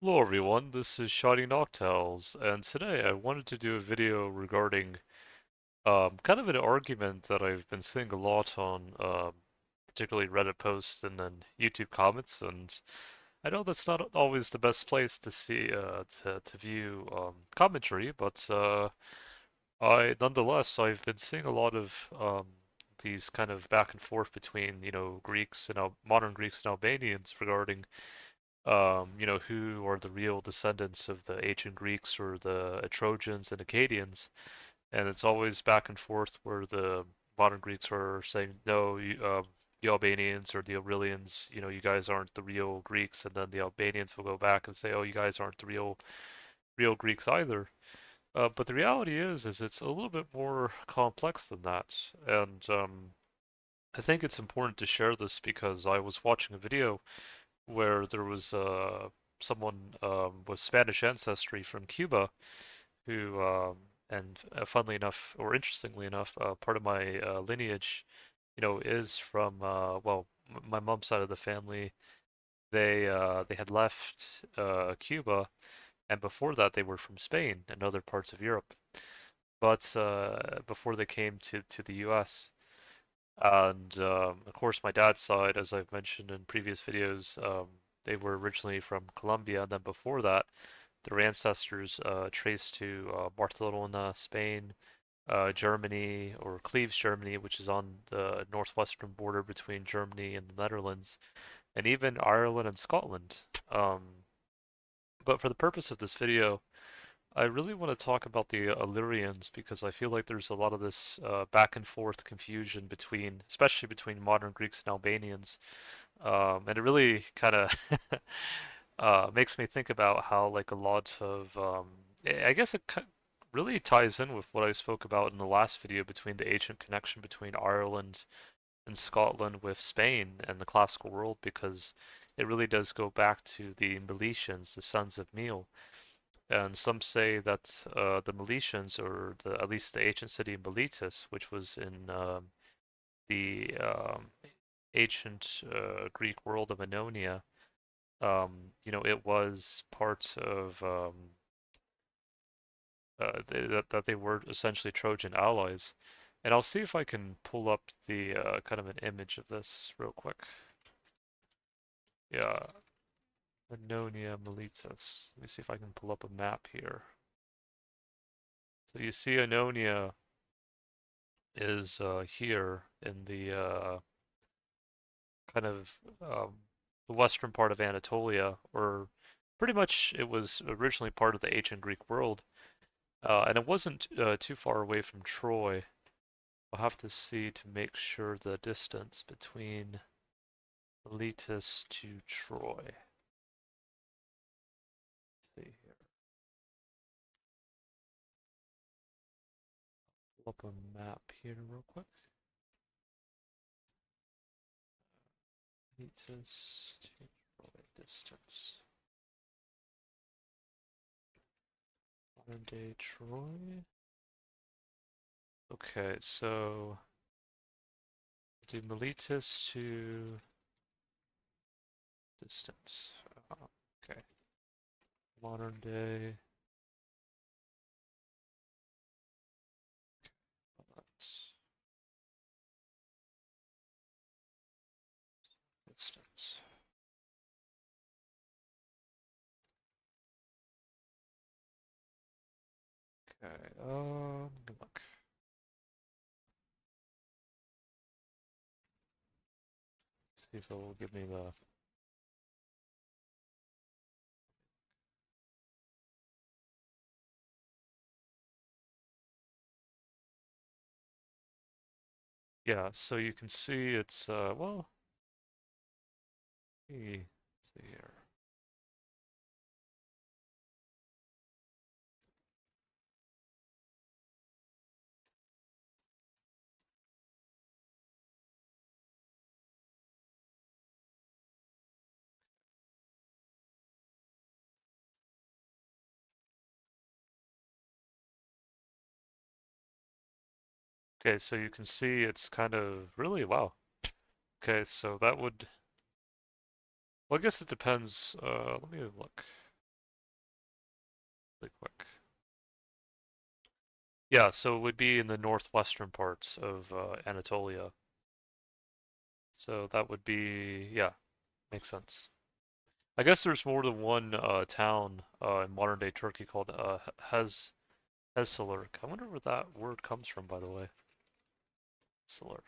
Hello everyone, this is Shoddy Noctales, and today I wanted to do a video regarding kind of an argument that I've been seeing a lot on particularly Reddit posts and then YouTube comments, and I know that's not always the best place to see to view commentary, but I nonetheless I've been seeing a lot of these kind of back and forth between Greeks and modern Greeks and Albanians regarding who are the real descendants of the ancient Greeks or the Trojans and Akkadians. And it's always back and forth where the modern Greeks are saying, no, you Albanians or the Aurelians, you guys aren't the real Greeks. And then the Albanians will go back and say, oh, you guys aren't the real Greeks either. But the reality is it's a little bit more complex than that. And I think it's important to share this because I was watching a video where there was someone with Spanish ancestry from Cuba who, and funnily enough, or interestingly enough, part of my lineage, is from well, my mom's side of the family. They had left Cuba, and before that they were from Spain and other parts of Europe. But before they came to the U.S. And of course, my dad's side, as I've mentioned in previous videos, they were originally from Colombia, and then before that, their ancestors traced to Barcelona, Spain, Germany, or Cleves, Germany, which is on the northwestern border between Germany and the Netherlands, and even Ireland and Scotland. But for the purpose of this video, I really want to talk about the Illyrians because I feel like there's a lot of this back and forth confusion between, especially between modern Greeks and Albanians, and it really kind of makes me think about how like a lot of, I guess really ties in with what I spoke about in the last video between the ancient connection between Ireland and Scotland with Spain and the classical world because it really does go back to the Milesians, the sons of Mil. And some say that the Milesians, or at least the ancient city of Miletus, which was in the ancient Greek world of Ionia, it was part of that they were essentially Trojan allies. And I'll see if I can pull up the kind of an image of this real quick. Yeah, Ionia, Miletus. Let me see if I can pull up a map here. So you see Ionia is here in the kind of the western part of Anatolia, or pretty much it was originally part of the ancient Greek world, and it wasn't too far away from Troy. I'll have to see to make sure the distance between Miletus to Troy. Let's see here. Pull up a map here real quick. Miletus to Troy distance. Modern day Troy. Okay, so do Miletus to distance. Okay, modern day. Distance. Okay, good luck. See if it will give me the. Yeah, so you can see it's, well, let me see here. Okay, so you can see it's kind of really, wow. Okay, so that would, well, I guess it depends. Let me look. really quick. Yeah, so it would be in the northwestern parts of Anatolia. So that would be, yeah, makes sense. I guess there's more than one town in modern day Turkey called Hezbollah. I wonder where that word comes from, by the way. Hezbollah.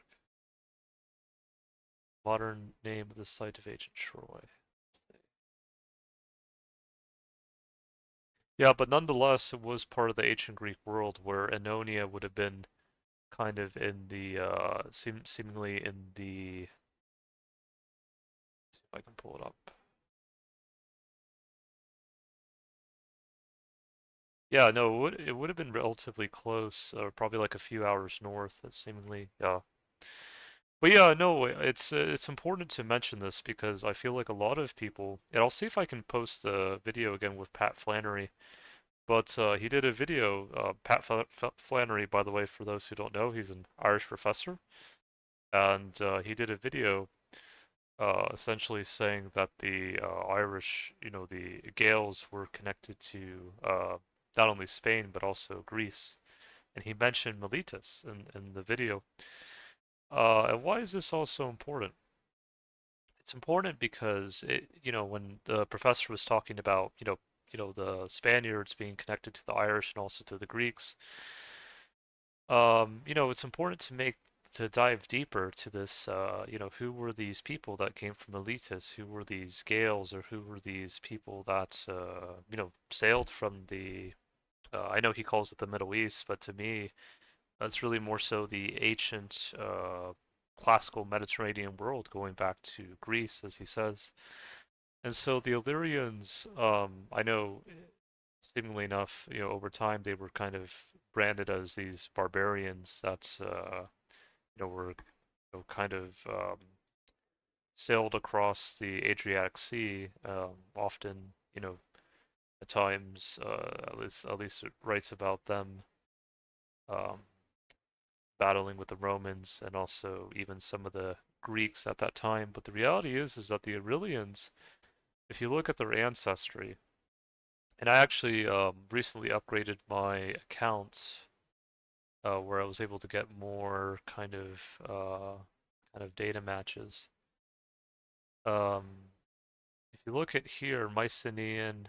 Modern name of the site of ancient Troy. Yeah, but nonetheless, it was part of the ancient Greek world where Ionia would have been kind of in the seemingly in the. See if I can pull it up. Yeah, no, it would have been relatively close, probably like a few hours north. That's seemingly, yeah. But yeah, no, it's important to mention this because I feel like a lot of people, and I'll see if I can post the video again with Pat Flannery. But he did a video. Flannery, by the way, for those who don't know, he's an Irish professor, and he did a video essentially saying that the Irish, the Gaels were connected to not only Spain but also Greece, and he mentioned Miletus in the video. And why is this all so important? It's important because when the professor was talking about the Spaniards being connected to the Irish and also to the Greeks, it's important to dive deeper to this. Who were these people that came from Miletus? Who were these Gaels, or who were these people that sailed from the? I know he calls it the Middle East, but to me, that's really more so the ancient classical Mediterranean world, going back to Greece, as he says. And so the Illyrians, I know, seemingly enough, over time they were kind of branded as these barbarians that, were, kind of sailed across the Adriatic Sea, often, at times, at least it writes about them um, battling with the Romans and also even some of the Greeks at that time. But the reality is that the Aurelians, if you look at their ancestry, and I actually recently upgraded my account where I was able to get more kind of data matches. If you look at here, Mycenaean,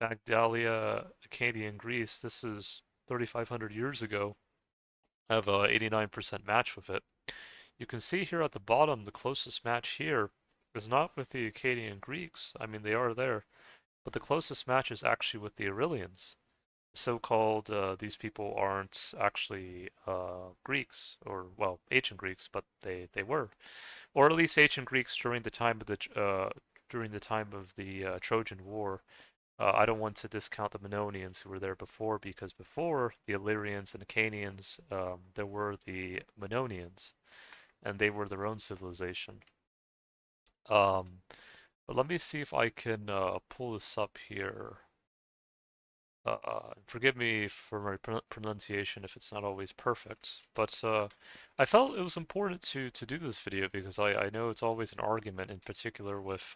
Magdalia, Akkadian Greece, this is 3,500 years ago. I have a 89% match with it. You can see here at the bottom, the closest match here is not with the Akkadian Greeks. I mean, they are there, but the closest match is actually with the Aurelians. So-called, these people aren't actually Greeks, or, well, ancient Greeks, but they were, or at least ancient Greeks during the time of the Trojan War. I don't want to discount the Mannonians who were there before, because before the Illyrians and Acanians, there were the Mannonians, and they were their own civilization. Um, but let me see if I can pull this up here. Forgive me for my pronunciation if it's not always perfect, but I felt it was important to do this video because I know it's always an argument, in particular with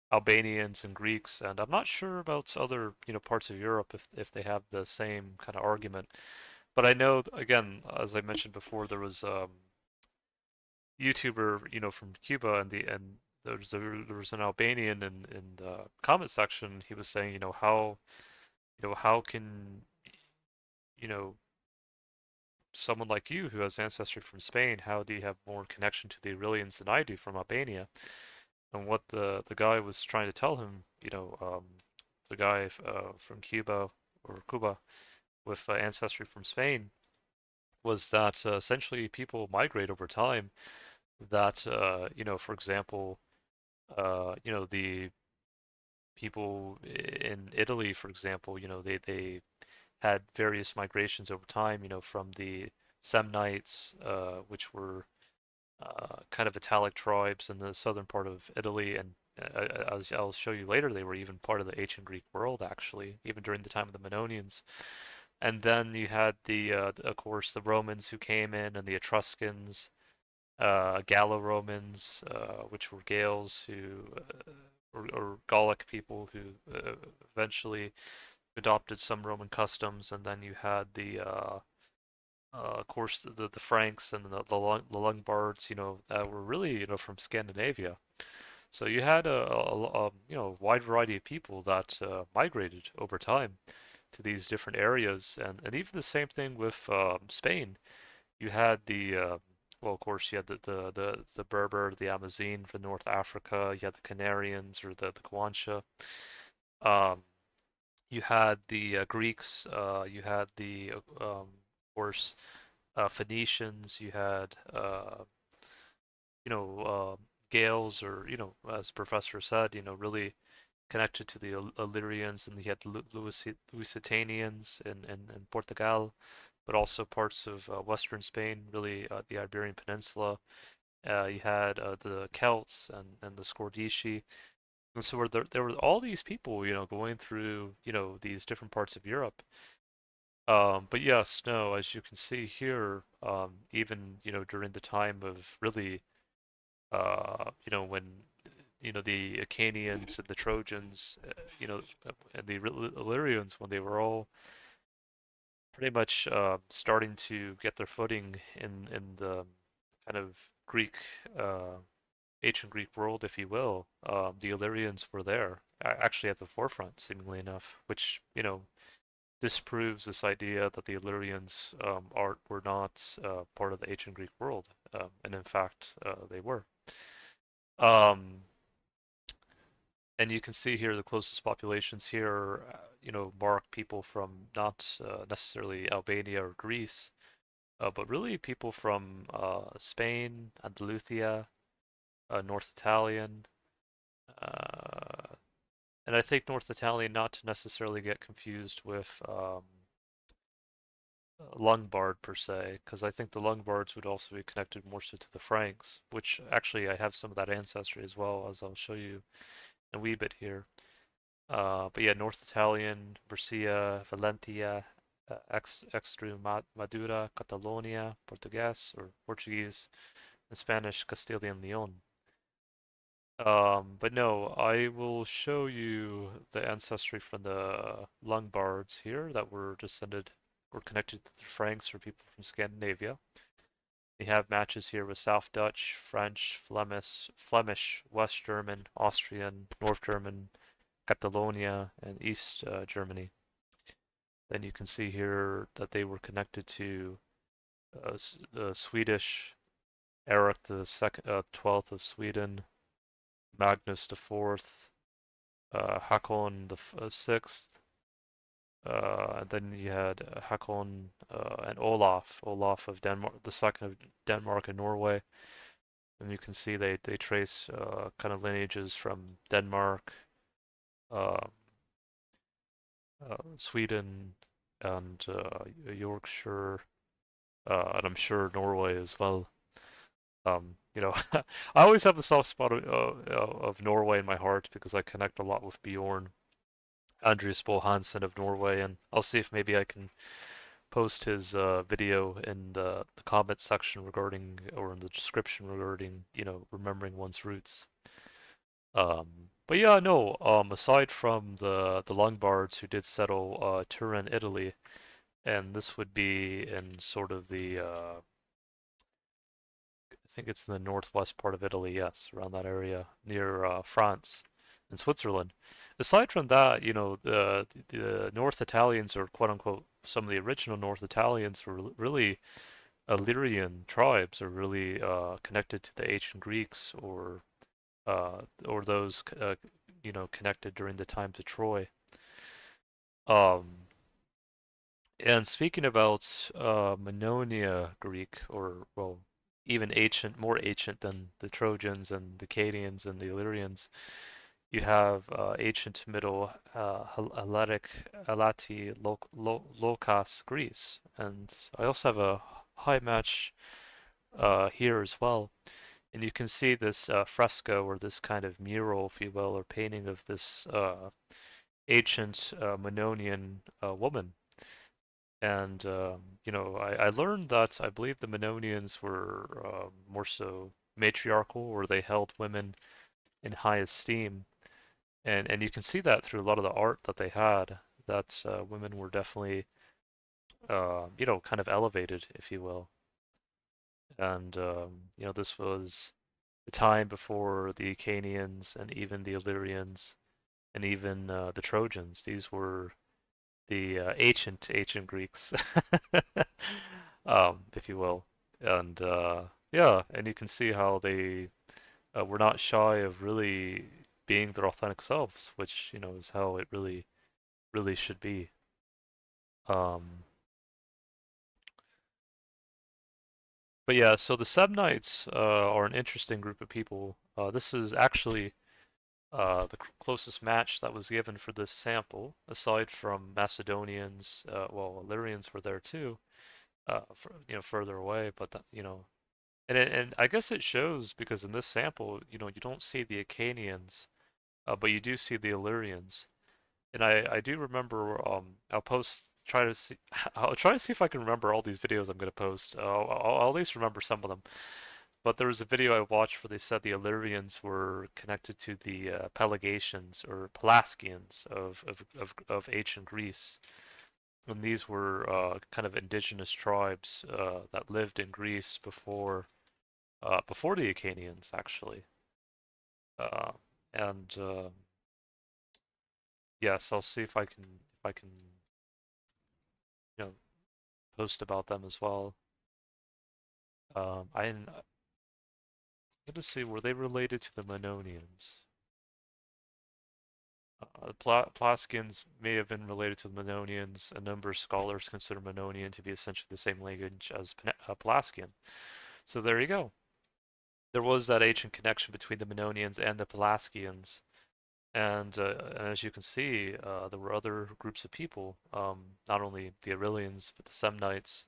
Albanians and Greeks, and I'm not sure about other parts of Europe if they have the same kind of argument. But I know, again, as I mentioned before, there was YouTuber from Cuba, and there was an Albanian in the comment section. He was saying, how can you know someone like you who has ancestry from Spain, how do you have more connection to the Aurelians than I do from Albania? And what the guy was trying to tell him, the guy from Cuba, or Cuba, with ancestry from Spain, was that essentially people migrate over time. That for example, the people in Italy, for example, they had various migrations over time, from the Samnites, which were kind of Italic tribes in the southern part of Italy, and as I'll show you later, they were even part of the ancient Greek world, actually, even during the time of the Mannonians. And then you had of course, the Romans who came in, and the Etruscans, Gallo-Romans, which were Gales or Gallic people who eventually adopted some Roman customs, and then you had of course, the Franks and the Lombards, were really, from Scandinavia. So you had wide variety of people that migrated over time to these different areas, and even the same thing with Spain. You had well, of course, you had the Berber, the Amazigh from North Africa. You had the Canarians or the Guanche. Um, you had the Greeks. You had of course, Phoenicians. You had you know, Gales, or as Professor said, really connected to the Illyrians, and you had Lusitanians in Portugal, but also parts of western Spain, really the Iberian Peninsula. You had the Celts and the Scordisci. And so there were all these people, going through, these different parts of Europe. But yes, no, as you can see here, even, during the time of really, when, the Achaeans and the Trojans, and the Illyrians, when they were all pretty much starting to get their footing in the kind of Greek, uh, ancient Greek world, if you will. The Illyrians were there, actually at the forefront, seemingly enough, which disproves this idea that the Illyrians were not part of the ancient Greek world, and in fact they were. Um, and you can see here the closest populations here, mark people from not necessarily Albania or Greece, but really people from Spain, Andalusia, North Italian, uh, and I think North Italian not to necessarily get confused with Lungbard per se, because I think the Lungbards would also be connected more so to the Franks, which actually I have some of that ancestry as well, as I'll show you in a wee bit here. But yeah, North Italian, Murcia, Valentia, Extremadura, Catalonia, Portuguese or Portuguese, and Spanish, Castilian Leon. But no, I will show you the ancestry from the Lombards here that were descended or connected to the Franks or people from Scandinavia. We have matches here with South Dutch, French, Flemish, West German, Austrian, North German, Catalonia, and East Germany. Then you can see here that they were connected to the Swedish, Eric the second, 12th of Sweden, Magnus the fourth, Hakon the sixth, and then you had Hakon and Olaf of Denmark, the second of Denmark and Norway. And you can see they trace kind of lineages from Denmark, uh, Sweden, and Yorkshire, and I'm sure Norway as well. I always have a soft spot of Norway in my heart because I connect a lot with Bjorn, Andreas Bo Hansen of Norway, and I'll see if maybe I can post his video in the comment section regarding, or in the description regarding, remembering one's roots. But yeah, no, aside from the Lombards who did settle Turin, Italy, and this would be in sort of I think it's in the northwest part of Italy, yes, around that area near France and Switzerland. Aside from that, the North Italians, or quote unquote some of the original North Italians, were really Illyrian tribes, are really connected to the ancient Greeks, or those connected during the times of Troy. Um, and speaking about Mannonia Greek, or well, even ancient, more ancient than the Trojans and the Cadians and the Illyrians, you have ancient Middle Helletic Alati Locas Greece, and I also have a high match here as well. And you can see this fresco, or this kind of mural, if you will, or painting of this ancient Mannonian woman. And I learned that I believe the Mennonians were more so matriarchal, or they held women in high esteem, and you can see that through a lot of the art that they had. That women were definitely kind of elevated, if you will. And this was the time before the Acanians and even the Illyrians and even the Trojans. These were the ancient Greeks, if you will. And yeah, and you can see how they were not shy of really being their authentic selves, which is how it really should be. Um, but yeah, so the Samnites are an interesting group of people. This is actually the closest match that was given for this sample, aside from Macedonians. Well, Illyrians were there too, further away, but and I guess it shows because in this sample, you don't see the Acanians, but you do see the Illyrians. And I do remember, I'll post, try to see, I'll try to see if I can remember all these videos I'm gonna post. I'll at least remember some of them. But there was a video I watched where they said the Illyrians were connected to the Pelagatians or Pelasgians of ancient Greece. And these were kind of indigenous tribes that lived in Greece before the Acanians, actually. Uh, and yes, I'll see if I can you know post about them as well. I'm gonna see, were they related to the Mannonians? Plaskians may have been related to the Mannonians. A number of scholars consider Mannonian to be essentially the same language as Pelasgian. So there you go. There was that ancient connection between the Mannonians and the Pelasgians. And as you can see, there were other groups of people, not only the Aurelians, but the Samnites,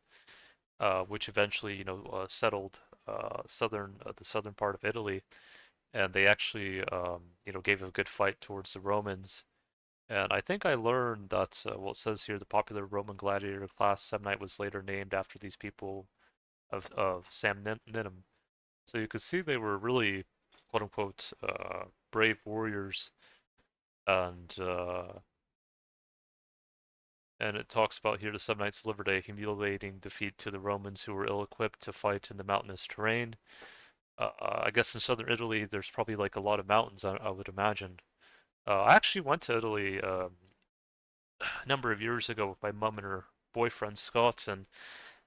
which eventually, settled the southern part of Italy, and they actually, gave a good fight towards the Romans. And I think I learned that, well, it says here the popular Roman gladiator class Samnite was later named after these people of Samnitum. So you could see they were really, quote unquote, brave warriors, and it talks about here the Samnites delivered a humiliating defeat to the Romans who were ill-equipped to fight in the mountainous terrain. I guess in southern Italy, there's probably like a lot of mountains, I would imagine. I actually went to Italy a number of years ago with my mom and her boyfriend Scott, and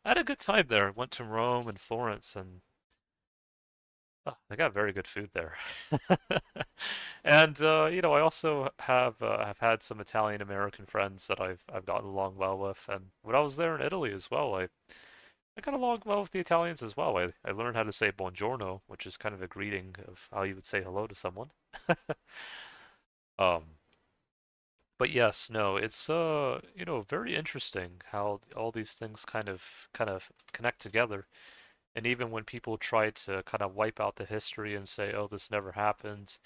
I had a good time there. Went to Rome and Florence, and they got very good food there. And I also have had some Italian American friends that I've gotten along well with, and when I was there in Italy as well, I got along well with the Italians as well. I learned how to say buongiorno, which is kind of a greeting of how you would say hello to someone. Um, but yes, no, it's very interesting how all these things kind of connect together. And even when people try to kind of wipe out the history and say, "Oh, this never happened,"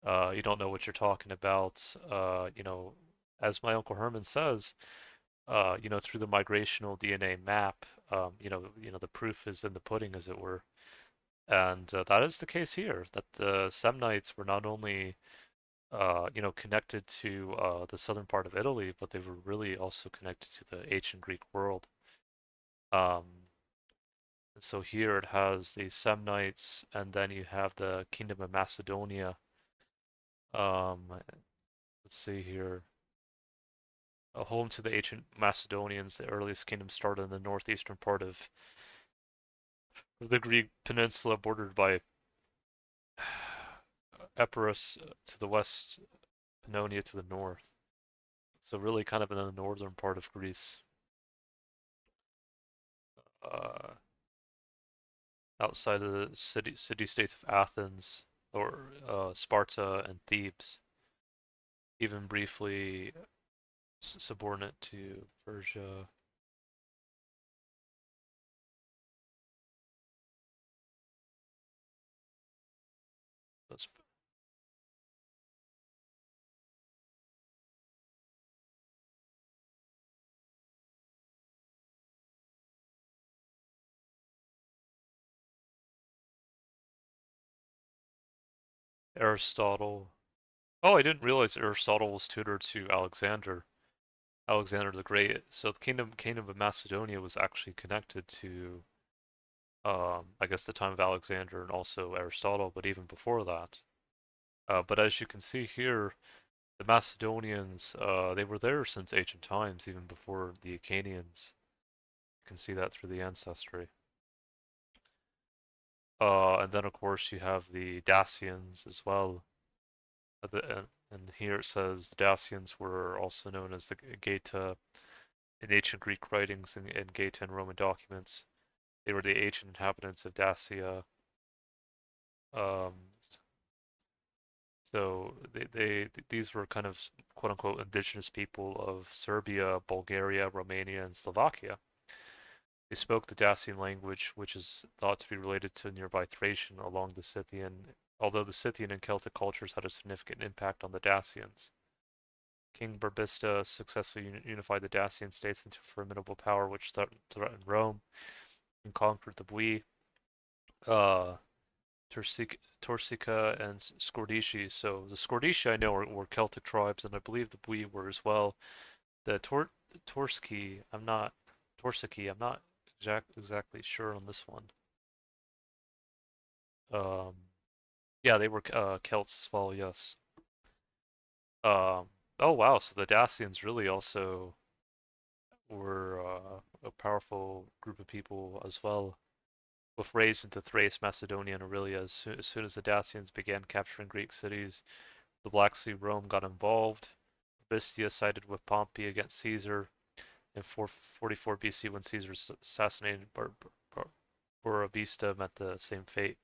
you don't know what you're talking about. As my Uncle Herman says, through the migrational DNA map, the proof is in the pudding, as it were. And that is the case here, that the Samnites were not only, connected to the southern part of Italy, but they were really also connected to the ancient Greek world. Um, and so here it has the Samnites, and then you have the Kingdom of Macedonia. Let's see here. A home to the ancient Macedonians, the earliest kingdom started in the northeastern part of the Greek peninsula, bordered by Epirus to the west, Pannonia to the north. So really kind of in the northern part of Greece, uh, outside of the city-states of Athens or Sparta and Thebes, even briefly subordinate to Persia. That's, Aristotle. Oh, I didn't realize Aristotle was tutor to Alexander the Great. So the kingdom of Macedonia was actually connected to, I guess the time of Alexander and also Aristotle, but even before that. But as you can see here, the Macedonians, they were there since ancient times, even before the Achaeans. You can see that through the ancestry. And then of course you have the Dacians as well. And here it says the Dacians were also known as the Geta in ancient Greek writings and Geta in Roman documents. They were the ancient inhabitants of Dacia. Um, so these were kind of quote unquote indigenous people of Serbia, Bulgaria, Romania, and Slovakia. They spoke the Dacian language, which is thought to be related to nearby Thracian along the Scythian, although the Scythian and Celtic cultures had a significant impact on the Dacians. King Burbista successfully unified the Dacian states into a formidable power which threatened Rome and conquered the Bui, uh, Torsica, and Scordici. So the Scordici I know were Celtic tribes, and I believe the Bui were as well. The Torski, I'm not exactly sure on this one. Um, yeah, they were Celts as well. Yes. Oh wow, so the Dacians really also were a powerful group of people as well, with raids into Thrace, Macedonia, and Aurelia. As soon as the Dacians began capturing Greek cities, the Black Sea Rome got involved. Bistia sided with Pompey against Caesar in 444 BC when Caesar assassinated Burbista met the same fate.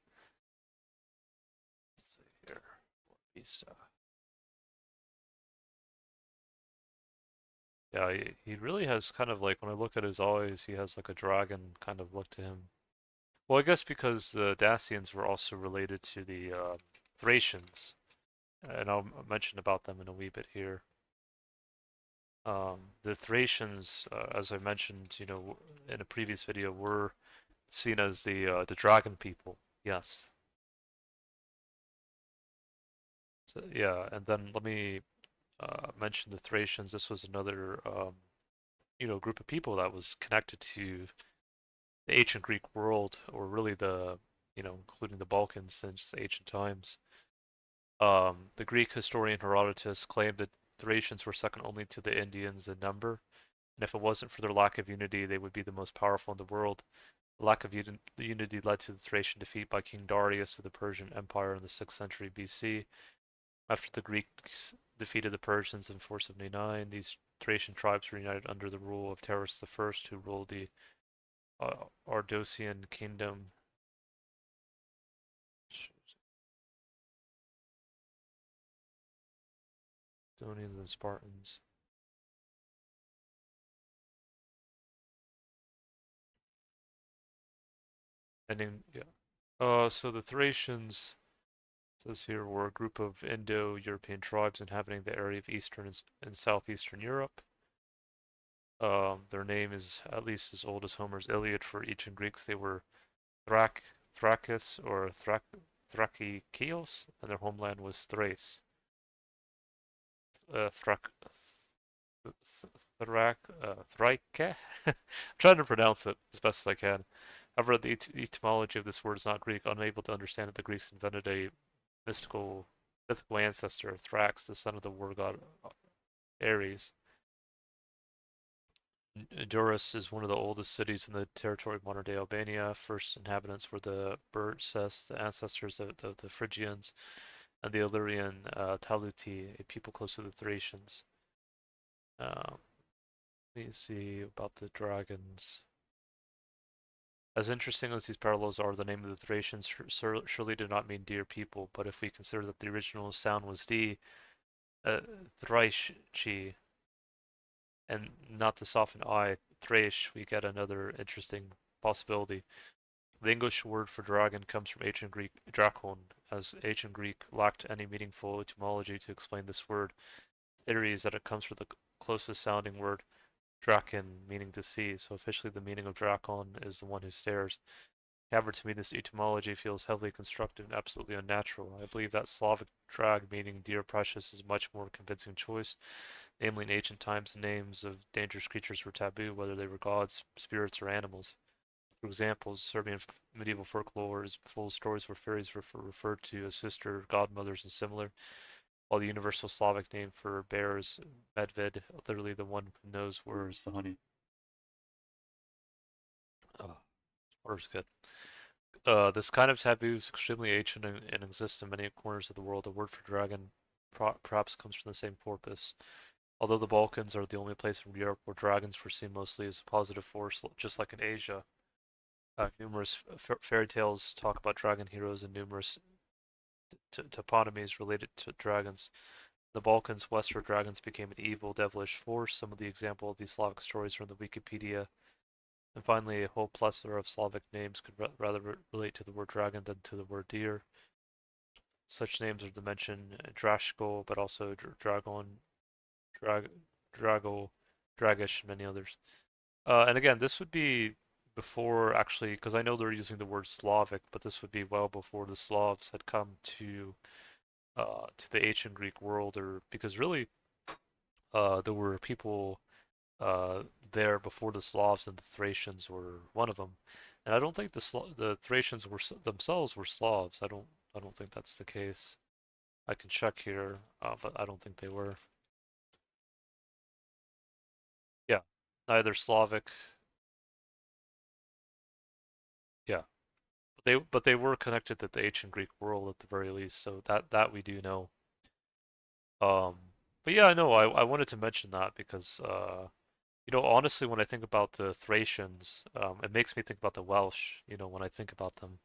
Let's see here. Burbista. Yeah, he really has kind of like, when I look at his eyes, he has like a dragon kind of look to him. Well, I guess because the Dacians were also related to the Thracians, and I'll mention about them in a wee bit here. The Thracians, as I mentioned, in a previous video, were seen as the dragon people. Yes. So yeah, and then let me mention the Thracians. This was another group of people that was connected to the ancient Greek world, or really including the Balkans since ancient times. The Greek historian Herodotus claimed that Thracians were second only to the Indians in number, and if it wasn't for their lack of unity, they would be the most powerful in the world. The lack of unity led to the Thracian defeat by King Darius of the Persian Empire in the 6th century BC. After the Greeks defeated the Persians in 479, these Thracian tribes were united under the rule of Terus the First, who ruled the Ardocian kingdom. Macedonians and Spartans. Yeah. So the Thracians, says here, were a group of Indo-European tribes inhabiting the area of Eastern and Southeastern Europe. Their name is at least as old as Homer's Iliad. For ancient Greeks, they were Thrakis or Thrakikios, and their homeland was Thrace. Thrak, Thraike? I'm trying to pronounce it as best as I can. However, the etymology of this word is not Greek. Unable to understand it, the Greeks invented a mythical ancestor of Thrax, the son of the war god Ares. Durrës is one of the oldest cities in the territory of modern-day Albania. First inhabitants were the Burses, the ancestors of the Phrygians, and the Illyrian Taluti, a people close to the Thracians. Let me see about the dragons. As interesting as these parallels are, the name of the Thracians surely did not mean dear people, but if we consider that the original sound was D, Thraischi, and not to soften I, Thrash, we get another interesting possibility. The English word for dragon comes from ancient Greek drakon, as ancient Greek lacked any meaningful etymology to explain this word. The theory is that it comes from the closest sounding word, draken, meaning to see, so officially the meaning of drakon is the one who stares. However, to me, this etymology feels heavily constructed and absolutely unnatural. I believe that Slavic drag, meaning dear precious, is a much more convincing choice. Namely, in ancient times, the names of dangerous creatures were taboo, whether they were gods, spirits, or animals. For example, Serbian medieval folklore is full of stories where fairies referred to as sister, godmothers, and similar, while the universal Slavic name for bear is medved, literally the one who knows where is the honey. Oh, water's good. This kind of taboo is extremely ancient and exists in many corners of the world. The word for dragon perhaps comes from the same corpus. Although the Balkans are the only place in Europe where dragons were seen mostly as a positive force, just like in Asia, numerous fairy tales talk about dragon heroes and numerous toponymies related to dragons. The Balkans, Western dragons became an evil, devilish force. Some of the examples of these Slavic stories are in the Wikipedia. And finally, a whole plethora of Slavic names could rather relate to the word dragon than to the word deer. Such names are to mention Drashko, but also Dragon, Drag, Drago, Dragish, and many others. And again, this would be before actually, because I know they're using the word Slavic, but this would be well before the Slavs had come to the ancient Greek world, or because really there were people uh, there before the Slavs, and the Thracians were one of them. And I don't think the Thracians were themselves were Slavs. I don't think that's the case. I can check here, but I don't think they were. Yeah, neither Slavic. Yeah, but they were connected to the ancient Greek world at the very least, so that we do know. Um, but yeah, I know I wanted to mention that because honestly, when I think about the Thracians, it makes me think about the Welsh. When I think about them,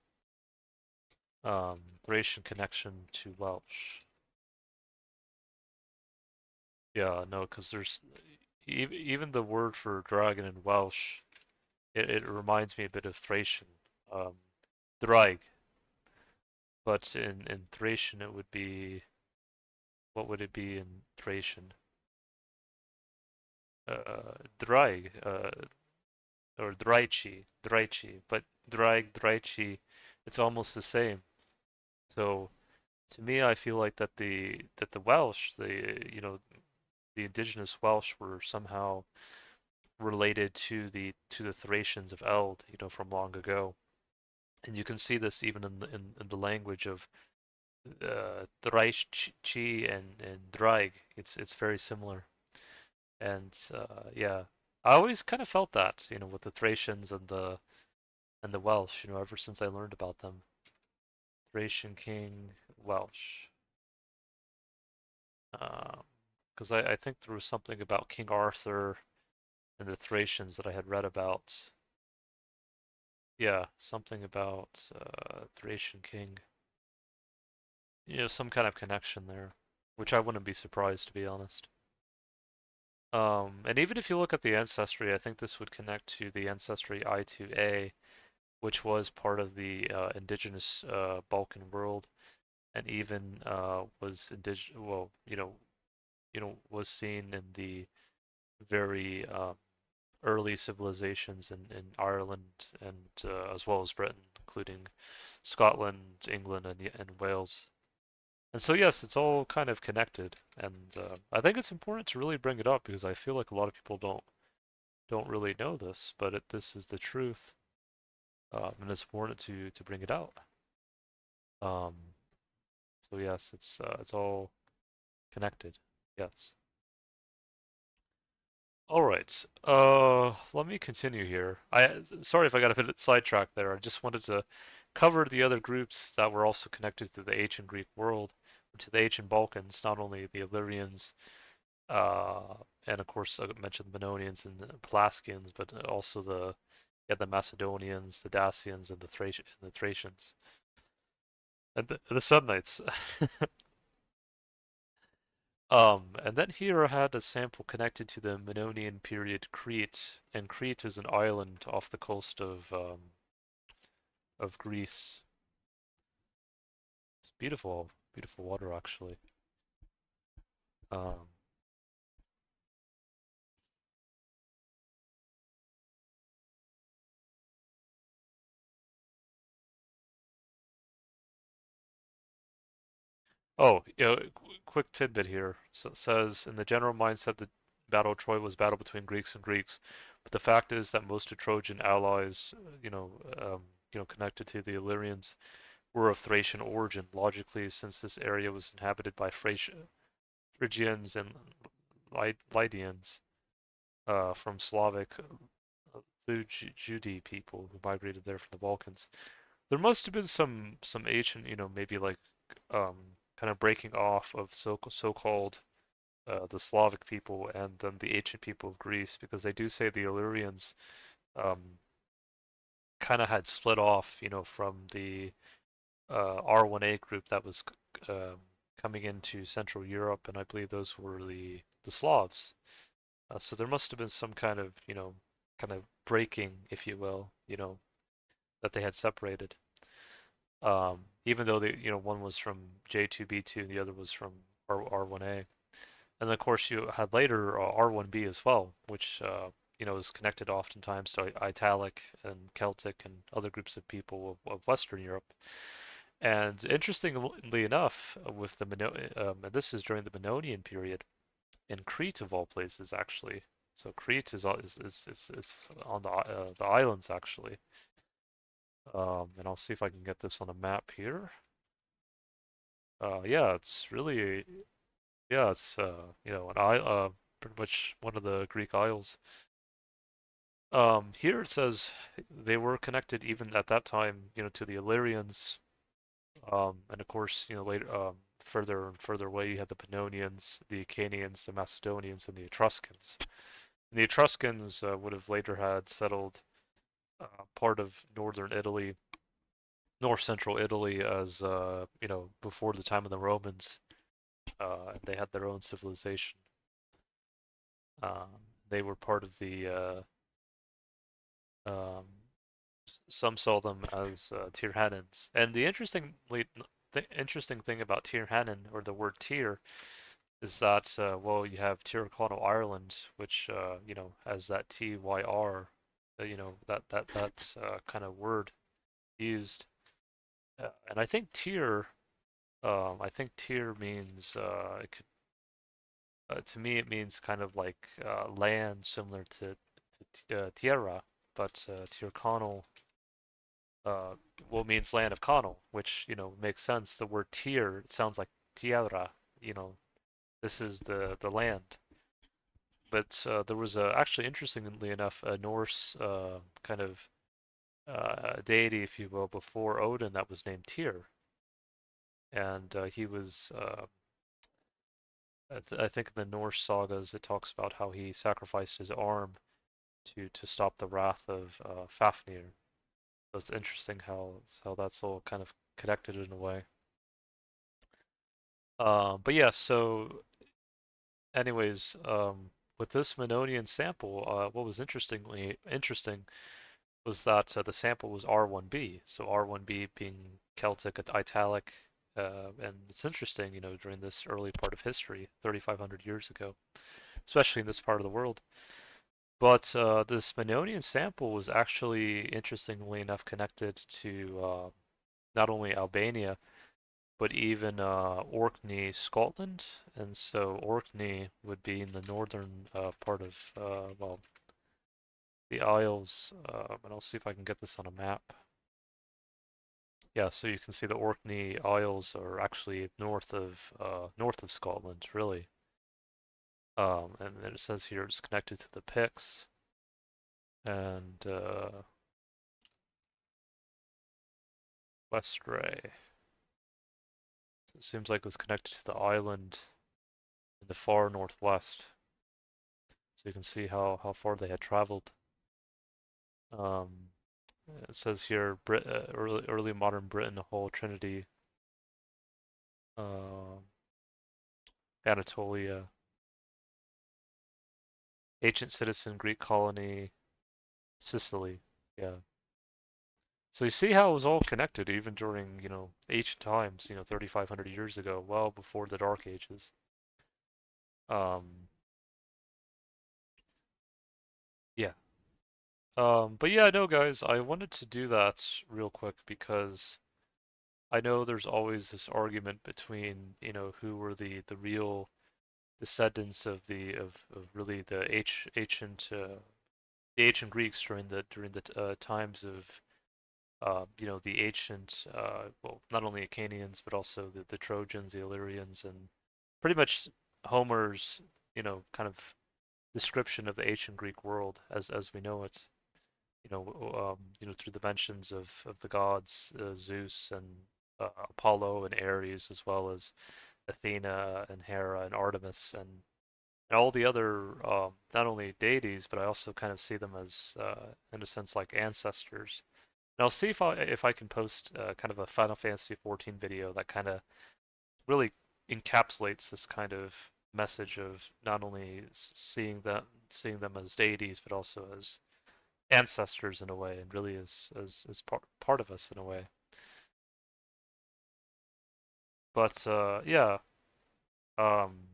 Thracian connection to Welsh. Yeah, no, because there's even the word for dragon in Welsh, it reminds me a bit of Thracian, um, Draig, but in Thracian it would be what would it be in Thracian? Draig, or Draichi, but Draig, Draichi, it's almost the same. So to me, I feel like that the Welsh, the indigenous Welsh were somehow related to the Thracians of Eld, from long ago. And you can see this even in the language of Draichi and Draig. It's very similar. And yeah, I always kind of felt that, with the Thracians and the Welsh, ever since I learned about them. Thracian king, Welsh. Because I think there was something about King Arthur and the Thracians that I had read about. Yeah, something about Thracian king. Some kind of connection there, which I wouldn't be surprised to be honest. And even if you look at the ancestry, I think this would connect to the ancestry I2A, which was part of the indigenous Balkan world, and even was well, was seen in the very early civilizations in Ireland and as well as Britain, including Scotland, England, and Wales. And so yes, it's all kind of connected, and I think it's important to really bring it up because I feel like a lot of people don't really know this, but this is the truth, and it's important to bring it out. Um, so yes, it's all connected. Yes. All right. Let me continue here. Sorry if I got a bit sidetracked there. I just wanted to cover the other groups that were also connected to the ancient Greek world, to the ancient Balkans, not only the Illyrians, uh, and of course I mentioned the Mannonians and the Pelasgians, but also the Macedonians, the Dacians, and the Thracians, and the Samnites. And then here I had a sample connected to the Mannonian period Crete, and Crete is an island off the coast of Greece. It's beautiful, beautiful water actually. Um, Oh, quick tidbit here. So it says in the general mindset, the Battle of Troy was a battle between Greeks and Greeks, but the fact is that most of Trojan allies, connected to the Illyrians, were of Thracian origin. Logically, since this area was inhabited by Phrygians and Lydians, from Slavic Judi people who migrated there from the Balkans. There must have been some ancient, maybe like kind of breaking off of so-called the Slavic people and then the ancient people of Greece, because they do say the Illyrians um, kind of had split off, from the R1A group that was um, coming into Central Europe, and I believe those were the Slavs. So there must have been some kind of, kind of breaking, if you will, that they had separated. Even though one was from J2B2 and the other was from R1A. And then of course you had later R1B as well, which is connected oftentimes to Italic and Celtic and other groups of people of Western Europe. And interestingly enough, with and this is during the Mannonian period in Crete of all places, actually. So Crete is it's on the islands actually. And I'll see if I can get this on a map here. Yeah, it's really yeah, it's an pretty much one of the Greek isles. Here it says they were connected even at that time, to the Illyrians. And of course, later, further and further away, you had the Pannonians, the Acanians, the Macedonians, and the Etruscans. And the Etruscans would have later had settled part of northern Italy, north central Italy, as before the time of the Romans. And they had their own civilization. They were part of um, some saw them as Tirhanans. And the interesting thing about Tirhanan, or the word Tir, is that well, you have Tyrconnell, Ireland, which has that Tyr, that kind of word used. And I think Tyr means it could to me it means kind of like land similar to tierra, but Tyrconnell well means land of Connell, which makes sense. The word Tyr it sounds like tierra, you know, this is the land. But there was actually, interestingly enough, a Norse kind of deity, if you will, before Odin that was named Tyr, and he was. I think in the Norse sagas it talks about how he sacrificed his arm to stop the wrath of Fafnir. So it's interesting how that's all kind of connected in a way. But yeah, so anyways, with this Mannonian sample, what was interesting was that the sample was R1B. So R1B being Celtic, Italic, and it's interesting, during this early part of history, 3,500 years ago, especially in this part of the world. But this Mannonian sample was actually, interestingly enough, connected to not only Albania, but even Orkney, Scotland. And so Orkney would be in the northern part of, well, the Isles. And I'll see if I can get this on a map. Yeah, so you can see the Orkney Isles are actually north of Scotland, really. And then it says here it's connected to the Picts and Westray. So it seems like it was connected to the island in the far northwest. So you can see how far they had traveled. Um, it says here early modern Britain, the whole Trinity, uh, Anatolia, ancient citizen, Greek colony, Sicily. Yeah. So you see how it was all connected even during, ancient times, 3,500 years ago, well before the Dark Ages. Um, yeah. But yeah, no, guys, I wanted to do that real quick because I know there's always this argument between, who were the real descendants of really the ancient Greeks during the times of the ancient well, not only Acadians but also the Trojans, the Illyrians, and pretty much Homer's kind of description of the ancient Greek world as we know it. Through the mentions of the gods, Zeus and Apollo and Ares, as well as Athena and Hera and Artemis and all the other not only deities, but I also kind of see them as, in a sense, like ancestors. And I'll see if I can post kind of a Final Fantasy 14 video that kind of really encapsulates this kind of message of not only seeing them as deities, but also as ancestors in a way, and really as part of us in a way. But yeah, um,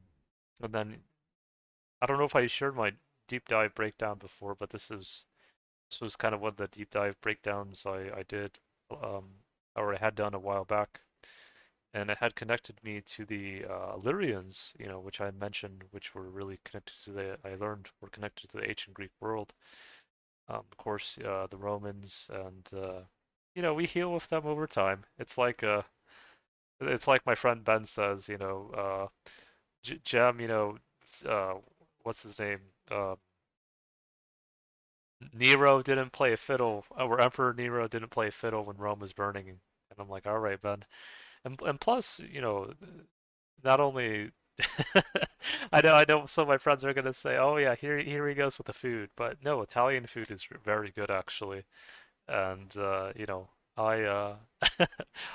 and then I don't know if I shared my deep dive breakdown before, but this was kind of one of the deep dive breakdowns I did, um, or I had done a while back, and it had connected me to the Illyrians, which I had mentioned, which were really connected to I learned were connected to the ancient Greek world. Of course, the Romans, and we heal with them over time. It's like my friend Ben says, Jem, uh, what's his name? Nero didn't play a fiddle, or Emperor Nero didn't play a fiddle when Rome was burning. And I'm like, all right, Ben. And plus, not only I know some of my friends are gonna say, oh yeah, here he goes with the food, but no, Italian food is very good actually. And I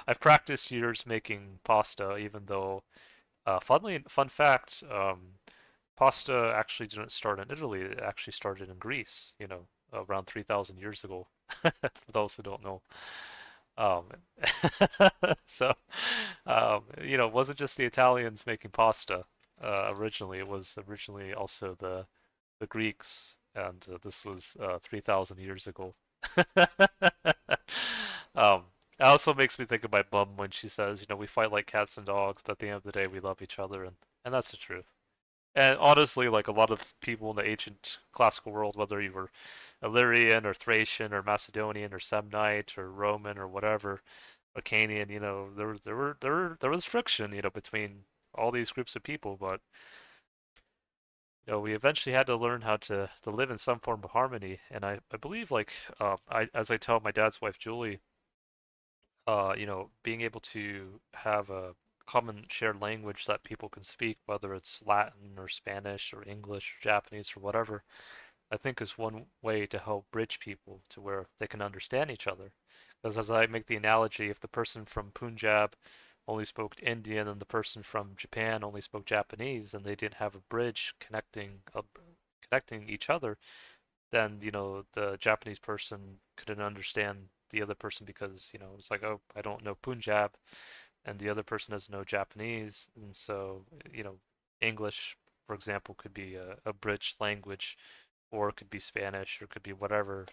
I've practiced years making pasta, even though fun fact, pasta actually didn't start in Italy. It actually started in Greece, around 3,000 years ago, for those who don't know. Um, so, it wasn't just the Italians making pasta originally. It was originally also the Greeks, and this was 3,000 years ago. Um, it also makes me think of my mom when she says, we fight like cats and dogs, but at the end of the day, we love each other, and that's the truth. And honestly, like a lot of people in the ancient classical world, whether you were Illyrian or Thracian or Macedonian or Samnite or Roman or whatever, Acadian, there was friction, between all these groups of people, but we eventually had to learn how to live in some form of harmony. And I believe like as I tell my dad's wife Julie, being able to have a common shared language that people can speak, whether it's Latin or Spanish or English or Japanese or whatever, I think is one way to help bridge people to where they can understand each other. Because as I make the analogy, if the person from Punjab only spoke Indian and the person from Japan only spoke Japanese and they didn't have a bridge connecting each other, then the Japanese person couldn't understand the other person because it's like, oh, I don't know Punjab, and the other person doesn't know Japanese, and so you know English, for example, could be a bridge language, or it could be Spanish, or it could be whatever,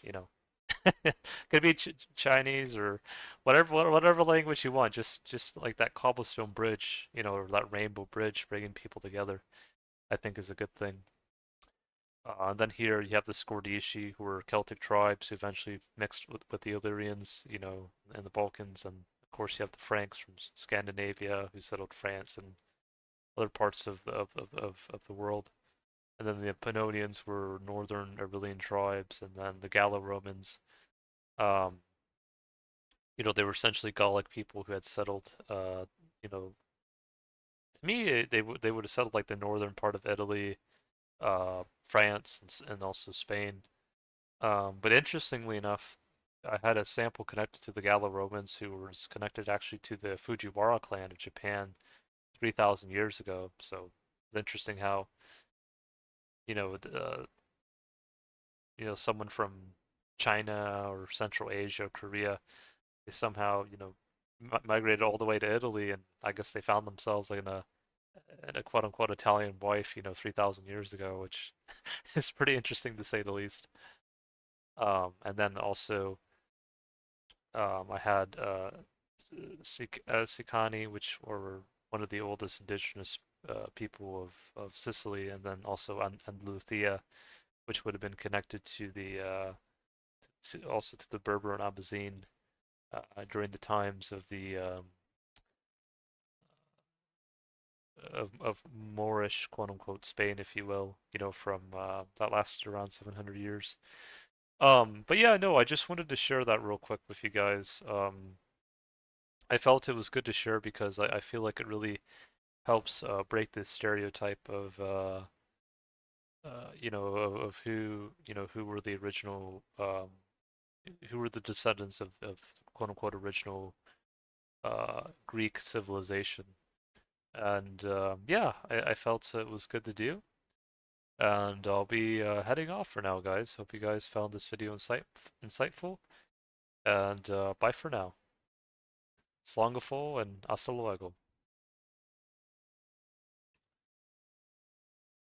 could be Chinese or whatever language you want. Just like that cobblestone bridge, or that rainbow bridge, bringing people together, I think is a good thing. And then here you have the Scordisci, who were Celtic tribes who eventually mixed with the Illyrians, in the Balkans. And of course, you have the Franks from Scandinavia who settled France and other parts of the world. And then the Pannonians were northern Aurelian tribes. And then the Gallo-Romans, um, they were essentially Gallic people who had settled, to me, they would have settled like the northern part of Italy, France, and also Spain. But interestingly enough, I had a sample connected to the Gallo-Romans who was connected actually to the Fujiwara clan of Japan 3,000 years ago. So it's interesting how, you know, someone from China or Central Asia, Korea, they somehow, migrated all the way to Italy, and I guess they found themselves like in a quote unquote Italian wife, 3,000 years ago, which is pretty interesting to say the least. And then also, I had Sicani, which were one of the oldest indigenous people of Sicily, and then also Andalusia, which would have been connected to the also to the Berber and Abazine during the times of the of Moorish quote unquote Spain, if you will, from that lasted around 700 years. But yeah, no, I just wanted to share that real quick with you guys. I felt it was good to share because I feel like it really helps break this stereotype of of who were the original who were the descendants of quote unquote original Greek civilization. And yeah, I felt it was good to do. And I'll be heading off for now, guys. Hope you guys found this video insightful. And bye for now. Slongafol and hasta luego.